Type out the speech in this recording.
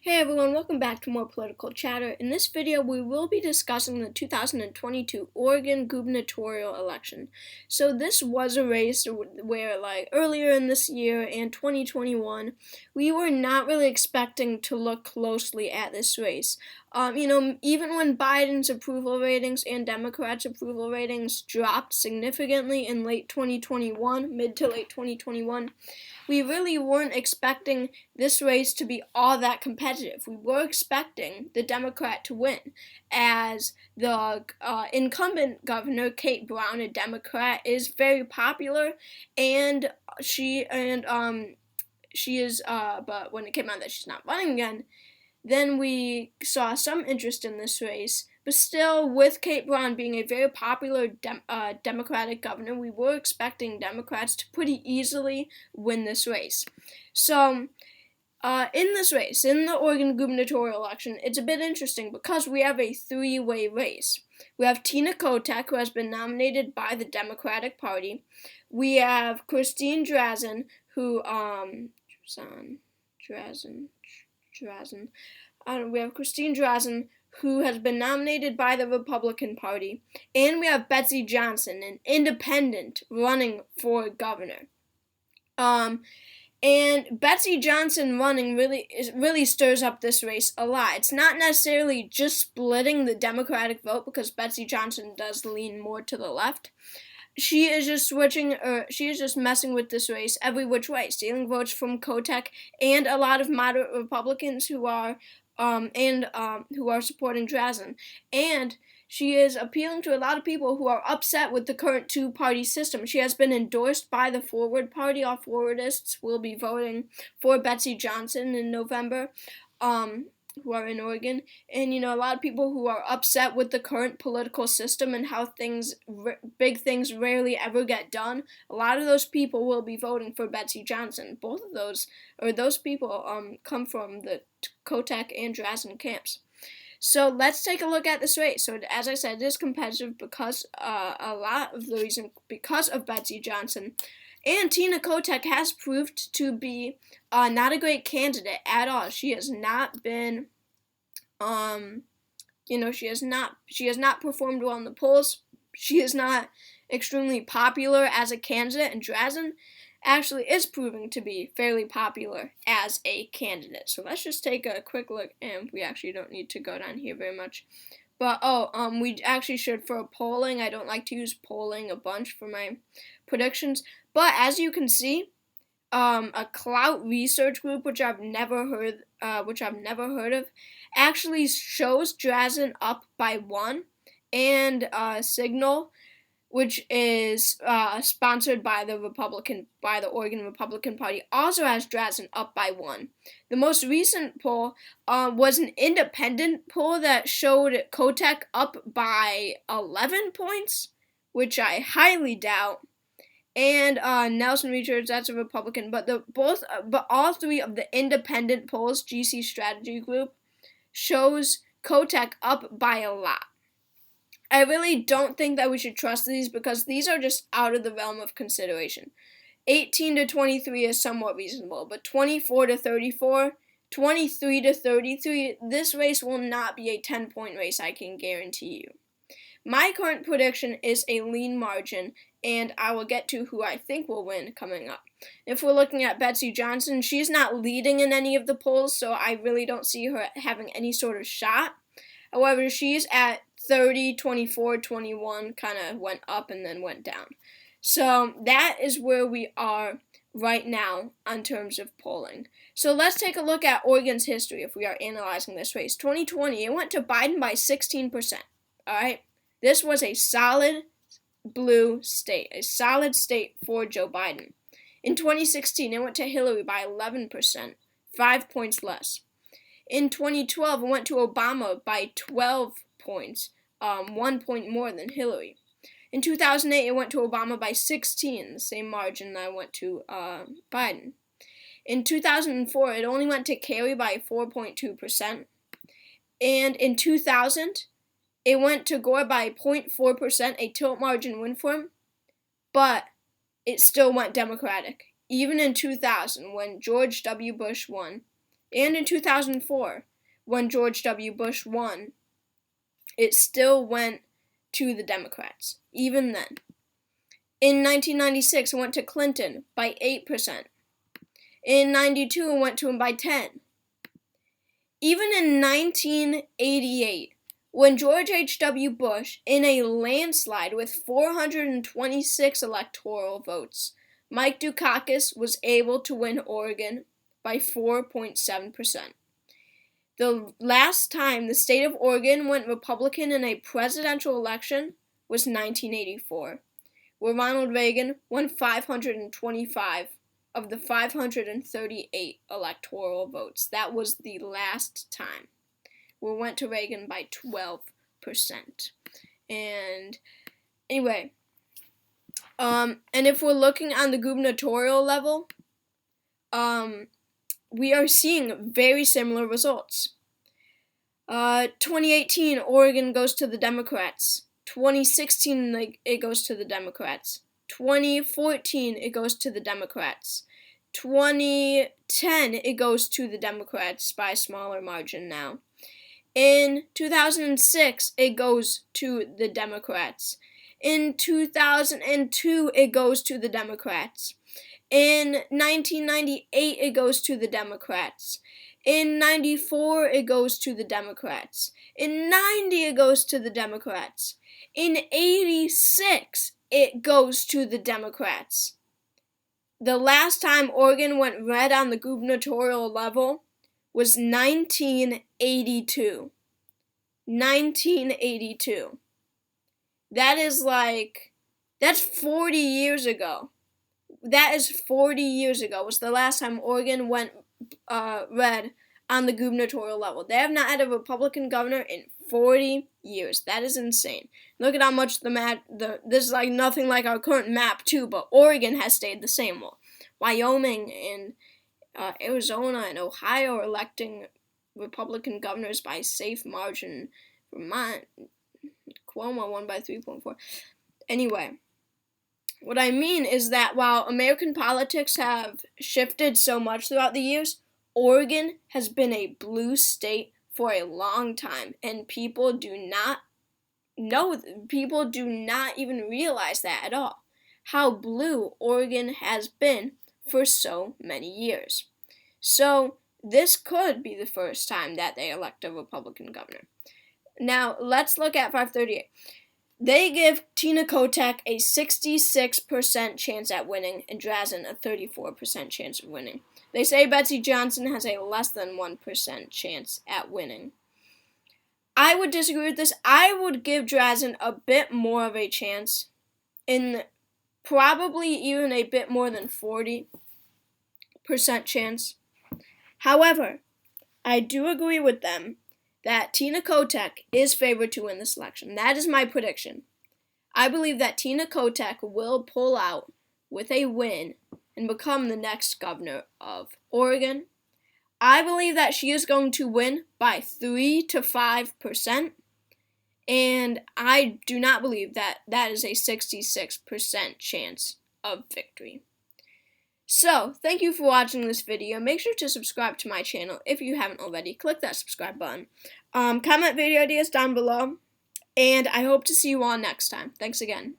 Hey everyone, welcome back to more political chatter. In this video, we will be discussing the 2022 Oregon gubernatorial election. So this was a race where earlier in this year and 2021, we were not really expecting to look closely at this race. Even when Biden's approval ratings and Democrats' approval ratings dropped significantly in late 2021, mid to late 2021, we really weren't expecting this race to be all that competitive. We were expecting the Democrat to win, as the incumbent governor, Kate Brown, a Democrat, is very popular, and she is. But when it came out that she's not running again, then we saw some interest in this race. But still, with Kate Brown being a very popular Democratic governor, we were expecting Democrats to pretty easily win this race. So, in this race, in the Oregon gubernatorial election, it's a bit interesting because we have a three-way race. We have Tina Kotek, who has been nominated by the Democratic Party. We have Christine Drazan, who, we have Christine Drazan, who has been nominated by the Republican Party, and we have Betsy Johnson, an independent, running for governor. And Betsy Johnson running really stirs up this race a lot. It's not necessarily just splitting the Democratic vote, because Betsy Johnson does lean more to the left. She is just messing with this race every which way, stealing votes from Kotek and a lot of moderate Republicans who are supporting Drazan. And she is appealing to a lot of people who are upset with the current two-party system. She has been endorsed by the Forward Party. All Forwardists will be voting for Betsy Johnson in November, who are in Oregon. And, a lot of people who are upset with the current political system and how big things rarely ever get done, a lot of those people will be voting for Betsy Johnson. Both of those people come from the Kotek and Drazan camps. So let's take a look at this race. So as I said, it is competitive because because of Betsy Johnson. And Tina Kotek has proved to be not a great candidate at all. She has not been, she has not performed well in the polls. She is not extremely popular as a candidate, and Drazan actually is proving to be fairly popular as a candidate. So let's just take a quick look, and we actually don't need to go down here very much. But, we actually should for polling. I don't like to use polling a bunch for my predictions. But as you can see, a Clout research group, which I've never heard of, actually shows Drazan up by 1, and Signal, which is sponsored by the Oregon Republican Party, also has Drazan up by 1. The most recent poll was an independent poll that showed Kotek up by 11 points, which I highly doubt. And Nelson Research, that's a Republican, but all three of the independent polls, GC Strategy Group, shows Kotek up by a lot. I really don't think that we should trust these, because these are just out of the realm of consideration. 18 to 23 is somewhat reasonable, but 24 to 34, 23 to 33, this race will not be a 10-point race, I can guarantee you. My current prediction is a lean margin, and I will get to who I think will win coming up. If we're looking at Betsy Johnson, she's not leading in any of the polls, so I really don't see her having any sort of shot. However, she's at 30, 24, 21, kind of went up and then went down. So that is where we are right now in terms of polling. So let's take a look at Oregon's history if we are analyzing this race. 2020, it went to Biden by 16%. All right? This was a solid blue state, a solid state for Joe Biden. In 2016, it went to Hillary by 11%, 5 points less. In 2012, it went to Obama by 12 points, 1 point more than Hillary. In 2008, it went to Obama by 16, the same margin that went to Biden. In 2004, it only went to Kerry by 4.2%. And in 2000, it went to Gore by 0.4%, a tilt margin win for him, but it still went Democratic. Even in 2000, when George W. Bush won, And in 2004, when George W. Bush won, it still went to the Democrats, even then. In 1996, it went to Clinton by 8%. In 92, it went to him by 10. Even in 1988, when George H.W. Bush, in a landslide with 426 electoral votes, Mike Dukakis was able to win Oregon by 4.7%. The last time the state of Oregon went Republican in a presidential election was 1984, where Ronald Reagan won 525 of the 538 electoral votes. That was the last time. We went to Reagan by 12%. And anyway, and if we're looking on the gubernatorial level, we are seeing very similar results. 2018, Oregon goes to the Democrats. 2016, it goes to the Democrats. 2014, it goes to the Democrats. 2010, it goes to the Democrats by a smaller margin now. In 2006, it goes to the Democrats. In 2002, it goes to the Democrats. In 1998, it goes to the Democrats. In 94, it goes to the Democrats. In 90, it goes to the Democrats. In 86, it goes to the Democrats. The last time Oregon went red on the gubernatorial level was 1982. 1982. That's 40 years ago. That is 40 years ago was the last time Oregon went red on the gubernatorial level. They have not had a Republican governor in 40 years. That is insane. Look at how much this is like nothing like our current map too, but Oregon has stayed the same. Well, Wyoming and Arizona and Ohio are electing Republican governors by a safe margin. Vermont, Cuomo won by 3.4. Anyway, what I mean is that while American politics have shifted so much throughout the years, Oregon has been a blue state for a long time, and people do not even realize that at all, how blue Oregon has been for so many years. So this could be the first time that they elect a Republican governor. Now, let's look at 538. They give Tina Kotek a 66% chance at winning and Drazen a 34% chance of winning. They say Betsy Johnson has a less than 1% chance at winning. I would disagree with this. I would give Drazen a bit more of a chance, in probably even a bit more than 40% chance. However, I do agree with them that Tina Kotek is favored to win this election. That is my prediction. I believe that Tina Kotek will pull out with a win and become the next governor of Oregon. I believe that she is going to win by 3 to 5%, and I do not believe that that is a 66% chance of victory. So, thank you for watching this video. Make sure to subscribe to my channel if you haven't already. Click that subscribe button. Comment video ideas down below, and I hope to see you all next time. Thanks again.